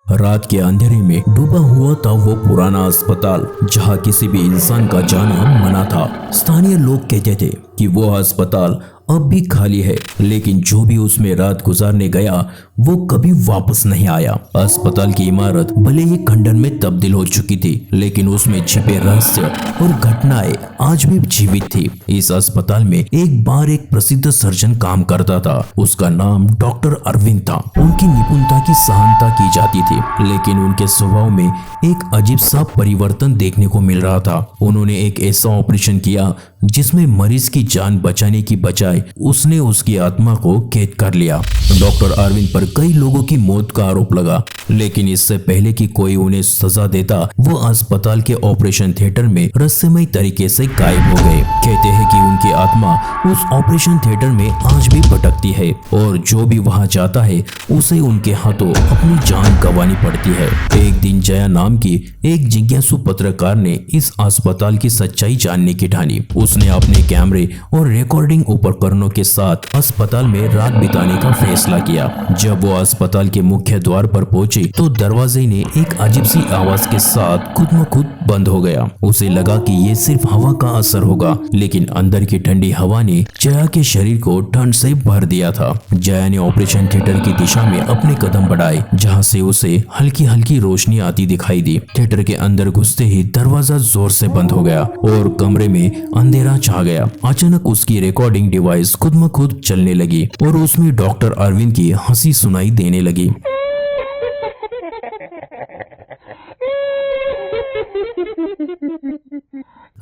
रात के अंधेरे में डूबा हुआ था वो पुराना अस्पताल जहां किसी भी इंसान का जाना मना था। स्थानीय लोग कहते थे कि वो अस्पताल अब भी खाली है, लेकिन जो भी उसमें रात गुजारने गया वो कभी वापस नहीं आया। अस्पताल की इमारत भले ही खंडर में तब्दील हो चुकी थी, लेकिन उसमें छिपे रहस्य और घटनाएं आज भी जीवित थी। इस अस्पताल में एक बार एक प्रसिद्ध सर्जन काम करता था। उसका नाम डॉक्टर अरविंद था। उनकी निपुणता की सराहना की जाती थी, लेकिन उनके स्वभाव में एक अजीब सा परिवर्तन देखने को मिल रहा था। उन्होंने एक ऐसा ऑपरेशन किया जिसमें मरीज की जान बचाने की बजाय उसने उसकी आत्मा को कैद कर लिया। डॉक्टर अरविंद पर कई लोगों की मौत का आरोप लगा, लेकिन इससे पहले कि कोई उन्हें सजा देता, वो अस्पताल के ऑपरेशन थिएटर में रहस्यमय तरीके से गायब हो गए। कहते हैं कि उनकी आत्मा उस ऑपरेशन थिएटर में आज भी भटकती है और जो भी वहां जाता है उसे उनके हाथों अपनी जान गंवानी पड़ती है। एक दिन जया नाम की एक जिज्ञासु पत्रकार ने इस अस्पताल की सच्चाई जानने की ठानी। उसने अपने कैमरे और रिकॉर्डिंग उपकरणों के साथ अस्पताल में रात बिताने का फैसला किया। जब वो अस्पताल के मुख्य द्वार पर पहुंची तो दरवाजे ने एक अजीब सी आवाज के साथ खुद ब खुद बंद हो गया। उसे लगा कि ये सिर्फ हवा का असर होगा, लेकिन अंदर की ठंडी हवा ने जया के शरीर को ठंड से भर दिया था। जया ने ऑपरेशन थिएटर की दिशा में अपने कदम बढ़ाए, जहाँ से उसे हल्की हल्की रोशनी आती दिखाई दी। थिएटर के अंदर घुसते ही दरवाजा जोर से बंद हो गया और कमरे में अंधेरा छा गया। अचानक उसकी रिकॉर्डिंग डिवाइस खुद ब खुद चलने लगी और उसमें डॉक्टर अरविंद की हंसी सुनाई देने लगी।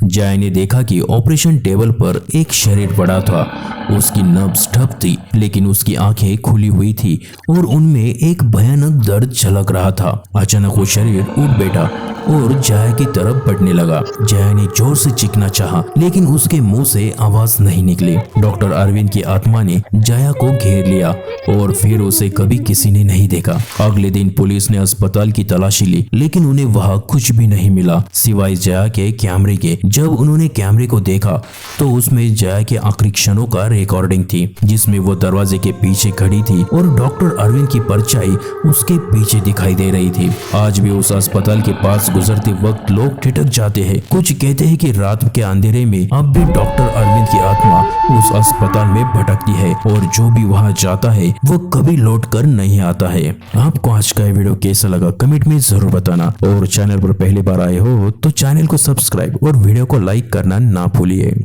जया ने देखा कि ऑपरेशन टेबल पर एक शरीर पड़ा था। उसकी नब्ज ठप थी, लेकिन उसकी आंखें खुली हुई थी और उनमें एक भयानक दर्द झलक रहा था। अचानक वो शरीर उठ बैठा और जया की तरफ बढ़ने लगा। जया ने जोर से चीखना चाहा, लेकिन उसके मुंह से आवाज नहीं निकली। डॉक्टर अरविंद की आत्मा ने जया को घेर लिया और फिर उसे कभी किसी ने नहीं देखा। अगले दिन पुलिस ने अस्पताल की तलाशी ली, लेकिन उन्हें वहां कुछ भी नहीं मिला सिवाय जया के कैमरे के। जब उन्होंने कैमरे को देखा तो उसमें जया के आखिरी क्षणों का रिकॉर्डिंग थी, जिसमें वो दरवाजे के पीछे खड़ी थी और डॉक्टर अरविंद की परछाई उसके पीछे दिखाई दे रही थी। आज भी उस अस्पताल के पास गुजरते वक्त लोग ठिठक जाते हैं। कुछ कहते हैं कि रात के अंधेरे में अब भी डॉक्टर अरविंद की आत्मा उस अस्पताल में भटकती है और जो भी वहां जाता है वो कभी लौट कर नहीं आता है। आपको आज का वीडियो कैसा लगा कमेंट में जरूर बताना, और चैनल पर पहली बार आए हो तो चैनल को सब्सक्राइब और वीडियो को लाइक करना ना भूलिए।